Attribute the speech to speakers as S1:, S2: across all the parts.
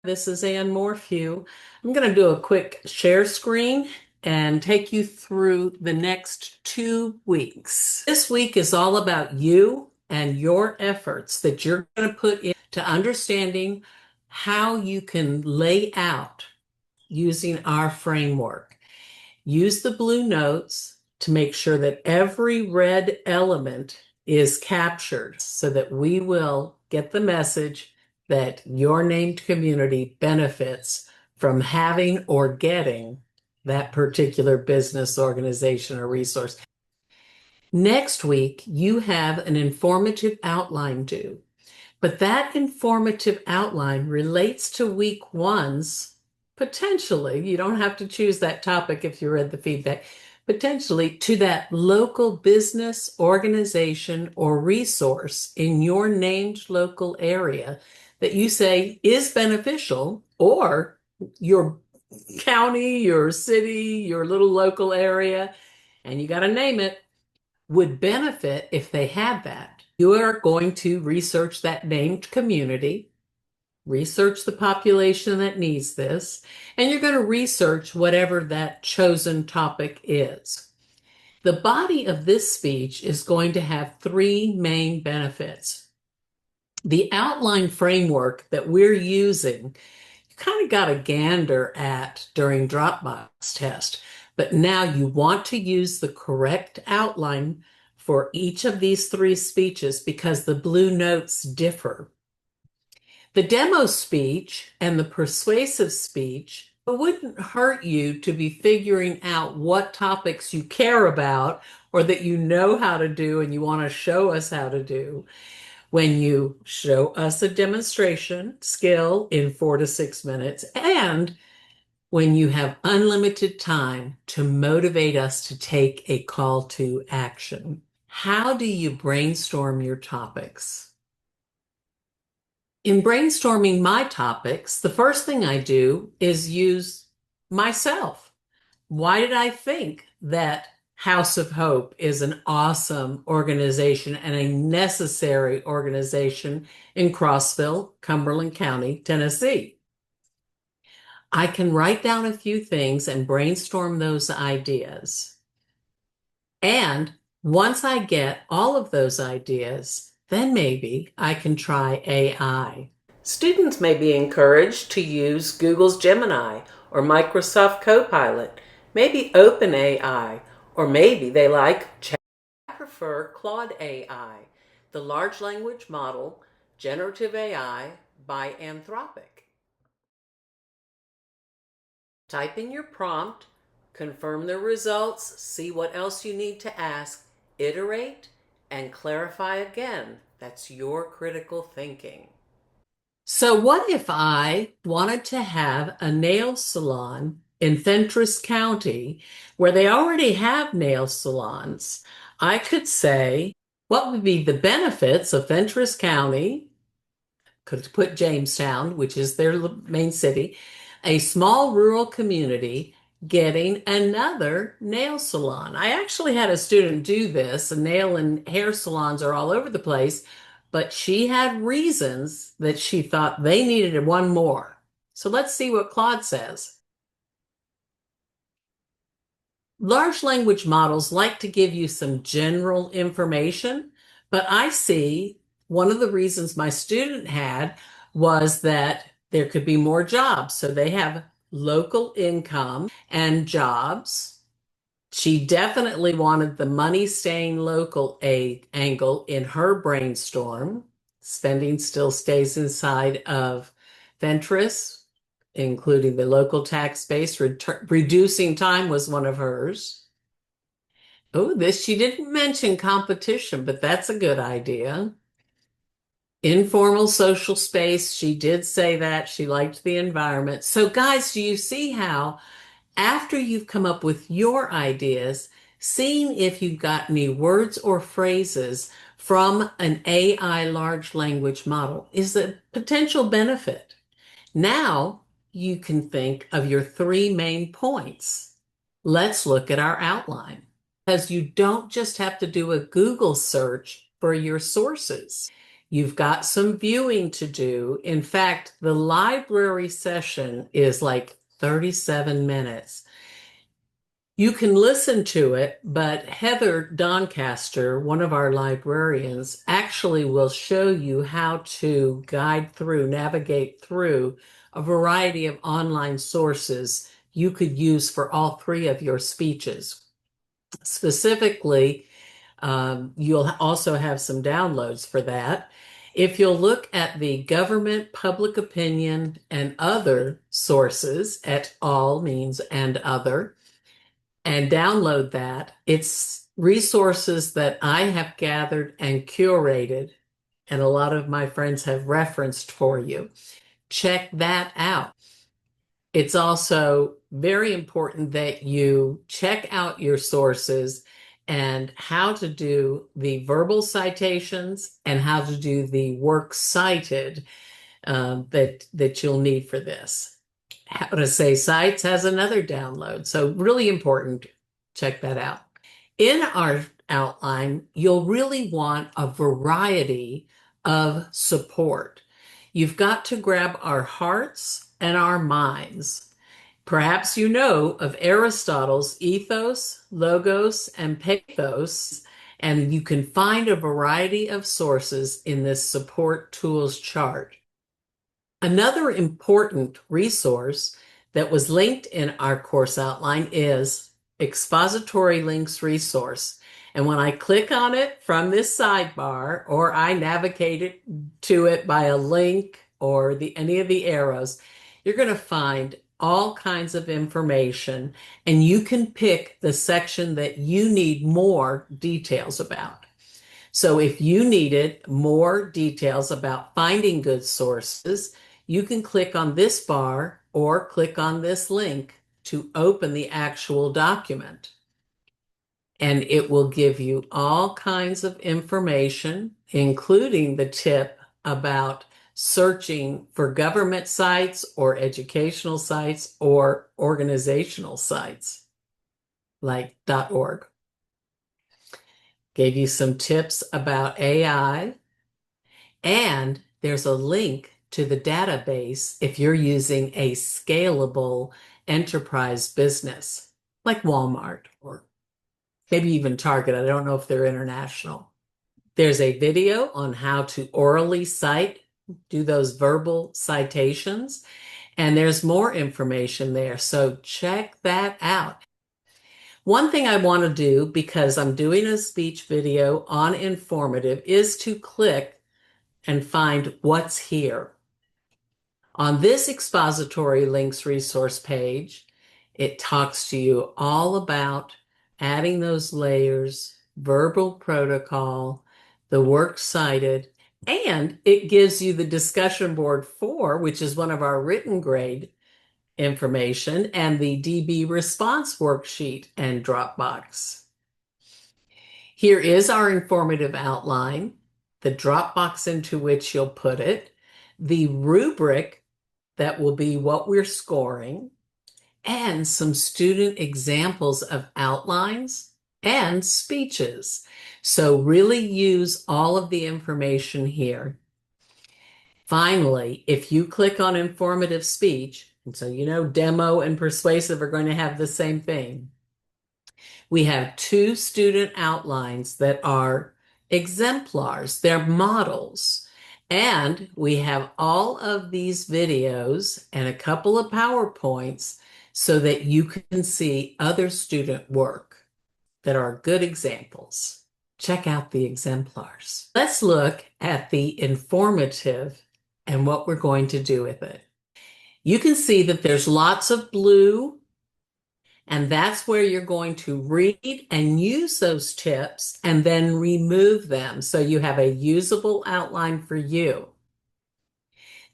S1: This is Ann Morphew. I'm going to do a quick share screen and take you through the next 2 weeks. This week is all about you and your efforts that you're going to put into understanding how you can lay out using our framework. Use the blue notes to make sure that every red element is captured so that we will get the message that your named community benefits from having or getting that particular business, organization, or resource. Next week, you have an informative outline due, but that informative outline relates to week one's potentially, you don't have to choose that topic if you read the feedback, potentially to that local business, organization, or resource in your named local area that you say is beneficial, or your county, your city, your little local area, and you got to name it, would benefit if they had that. You are going to research that named community, research the population that needs this, and you're going to research whatever that chosen topic is. The body of this speech is going to have three main benefits. The outline framework that we're using, you kind of got a gander at during Dropbox test, but now you want to use the correct outline for each of these three speeches because the blue notes differ. The demo speech and the persuasive speech, it wouldn't hurt you to be figuring out what topics you care about or that you know how to do and you want to show us how to do when you show us a demonstration skill in 4 to 6 minutes and when you have unlimited time to motivate us to take a call to action. How do you brainstorm your topics? In brainstorming my topics, the first thing I do is use myself. Why did I think that House of Hope is an awesome organization and a necessary organization in Crossville, Cumberland County, Tennessee? I can write down a few things and brainstorm those ideas. And once I get all of those ideas, then maybe I can try AI. Students may be encouraged to use Google's Gemini or Microsoft Copilot, maybe OpenAI, or maybe they like Chat. I prefer Claude AI, the large language model, generative AI by Anthropic. Type in your prompt, confirm the results, see what else you need to ask, iterate, and clarify again. That's your critical thinking. So what if I wanted to have a nail salon in Fentress County where they already have nail salons? I could say, what would be the benefits of Fentress County? Could put Jamestown, which is their main city, a small rural community getting another nail salon. I actually had a student do this, and nail and hair salons are all over the place, but she had reasons that she thought they needed one more. So let's see what Claude says. Large language models like to give you some general information, but I see one of the reasons my student had was that there could be more jobs. So they have local income and jobs. She definitely wanted the money staying local angle in her brainstorm. Spending still stays inside of Fentress, including the local tax base. Reducing time was one of hers. Oh, this, she didn't mention competition, but that's a good idea. Informal social space, she did say that. She liked the environment. So guys, do you see how after you've come up with your ideas, seeing if you've got any words or phrases from an AI large language model is a potential benefit. Now you can think of your three main points. Let's look at our outline. Because you don't just have to do a Google search for your sources. You've got some viewing to do. In fact, the library session is like 37 minutes. You can listen to it, but Heather Doncaster, one of our librarians, actually will show you how to navigate through a variety of online sources you could use for all three of your speeches. Specifically, you'll also have some downloads for that. If you'll look at the government, public opinion, and other sources, et al. Means and other, and download that, it's resources that I have gathered and curated, and a lot of my friends have referenced for you. Check that out. It's also very important that you check out your sources and how to do the verbal citations and how to do the works cited that you'll need for this. How to Say Cites has another download, so really important. Check that out. In our outline, you'll really want a variety of support. You've got to grab our hearts and our minds. Perhaps you know of Aristotle's ethos, logos, and pathos, and you can find a variety of sources in this support tools chart. Another important resource that was linked in our course outline is Expository Links Resource. And when I click on it from this sidebar, or I navigate it to it by a link or any of the arrows, you're going to find all kinds of information, and you can pick the section that you need more details about. So if you needed more details about finding good sources, you can click on this bar or click on this link to open the actual document. And it will give you all kinds of information, including the tip about searching for government sites or educational sites or organizational sites like .org. Gave you some tips about AI, and there's a link to the database if you're using a scalable enterprise business like Walmart or maybe even Target. I don't know if they're international. There's a video on how to orally cite, do those verbal citations, and there's more information there. So check that out. One thing I want to do, because I'm doing a speech video on informative, is to click and find what's here. On this expository links resource page, it talks to you all about adding those layers, verbal protocol, the works cited, and it gives you the discussion board 4, which is one of our written grade information, and the DB response worksheet and Dropbox. Here is our informative outline, the Dropbox into which you'll put it, the rubric that will be what we're scoring, and some student examples of outlines and speeches. So really use all of the information here. Finally, if you click on informative speech, and so you know demo and persuasive are going to have the same thing, we have 2 student outlines that are exemplars, they're models. And we have all of these videos and a couple of PowerPoints so that you can see other student work that are good examples. Check out the exemplars. Let's look at the informative and what we're going to do with it. You can see that there's lots of blue, and that's where you're going to read and use those tips and then remove them so you have a usable outline for you.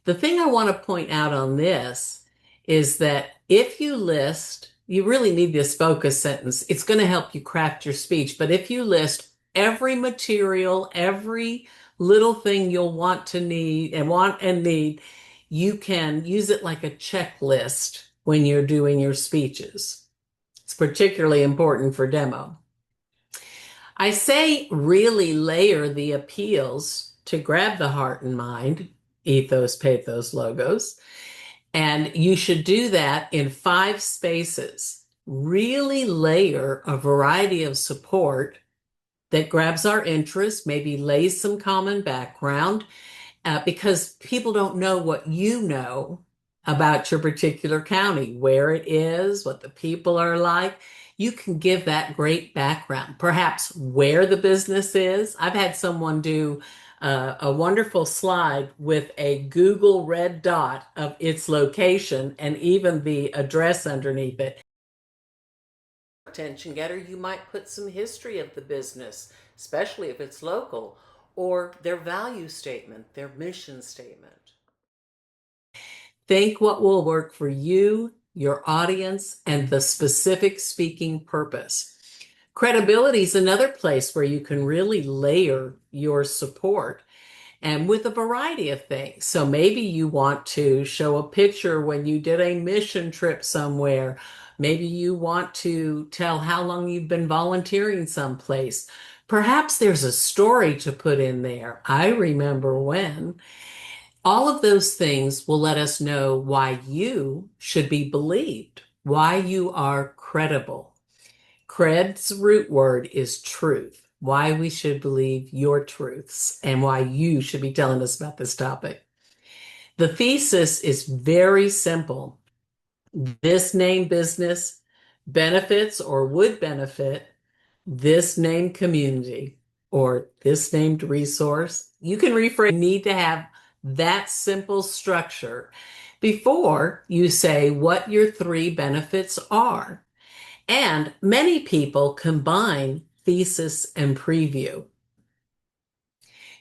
S1: The thing I want to point out on this is that if you list, you really need this focus sentence. It's going to help you craft your speech. But if you list every material, every little thing you'll want to need and need, you can use it like a checklist when you're doing your speeches. It's particularly important for demo. I say really layer the appeals to grab the heart and mind, ethos, pathos, logos. And you should do that in 5 spaces. Really layer a variety of support that grabs our interest, maybe lays some common background, because people don't know what you know about your particular county, where it is, what the people are like. You can give that great background, perhaps where the business is. I've had someone do a wonderful slide with a Google red dot of its location and even the address underneath it. Attention getter, you might put some history of the business, especially if it's local, or their value statement, their mission statement. Think what will work for you, your audience, and the specific speaking purpose. Credibility is another place where you can really layer your support, and with a variety of things. So maybe you want to show a picture when you did a mission trip somewhere. Maybe you want to tell how long you've been volunteering someplace. Perhaps there's a story to put in there. I remember when. All of those things will let us know why you should be believed, why you are credible. Cred's root word is truth, why we should believe your truths, and why you should be telling us about this topic. The thesis is very simple. This name business benefits or would benefit this named community or this named resource. You can rephrase. You need to have that simple structure before you say what your 3 benefits are. And many people combine thesis and preview.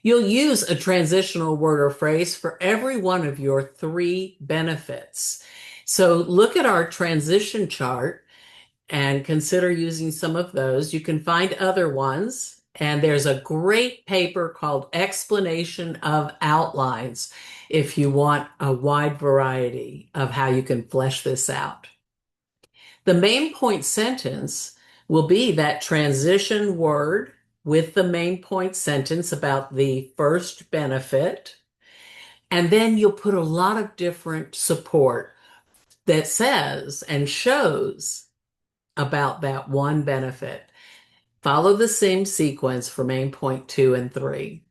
S1: You'll use a transitional word or phrase for every one of your 3 benefits. So look at our transition chart and consider using some of those. You can find other ones, and there's a great paper called Explanation of Outlines if you want a wide variety of how you can flesh this out. The main point sentence will be that transition word with the main point sentence about the first benefit. And then you'll put a lot of different support that says and shows about that one benefit. Follow the same sequence for main point 2 and 3.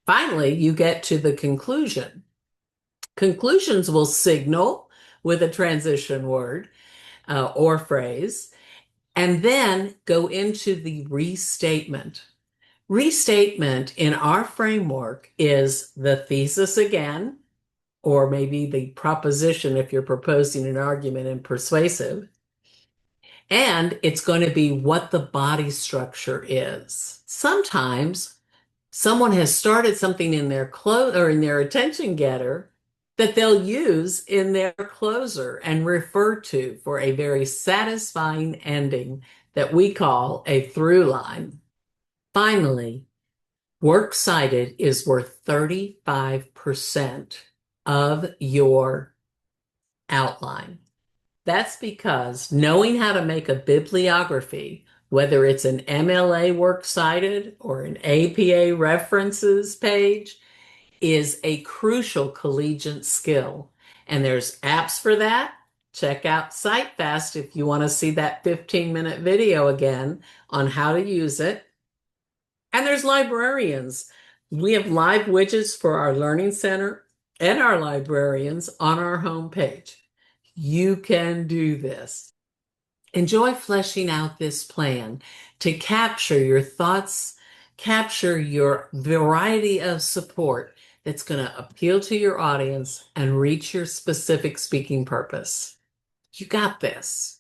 S1: Finally, you get to the conclusion. Conclusions will signal with a transition word or phrase, and then go into the restatement. Restatement in our framework is the thesis again, or maybe the proposition if you're proposing an argument in persuasive. And it's going to be what the body structure is. Sometimes someone has started something in their or in their attention getter that they'll use in their closer and refer to for a very satisfying ending that we call a through line. Finally, works cited is worth 35% of your outline. That's because knowing how to make a bibliography, whether it's an MLA works cited or an APA references page, is a crucial collegiate skill. And there's apps for that. Check out CiteFast if you want to see that 15-minute video again on how to use it. And there's librarians. We have live widgets for our Learning Center and our librarians on our homepage. You can do this. Enjoy fleshing out this plan to capture your thoughts, capture your variety of support that's going to appeal to your audience and reach your specific speaking purpose. You got this.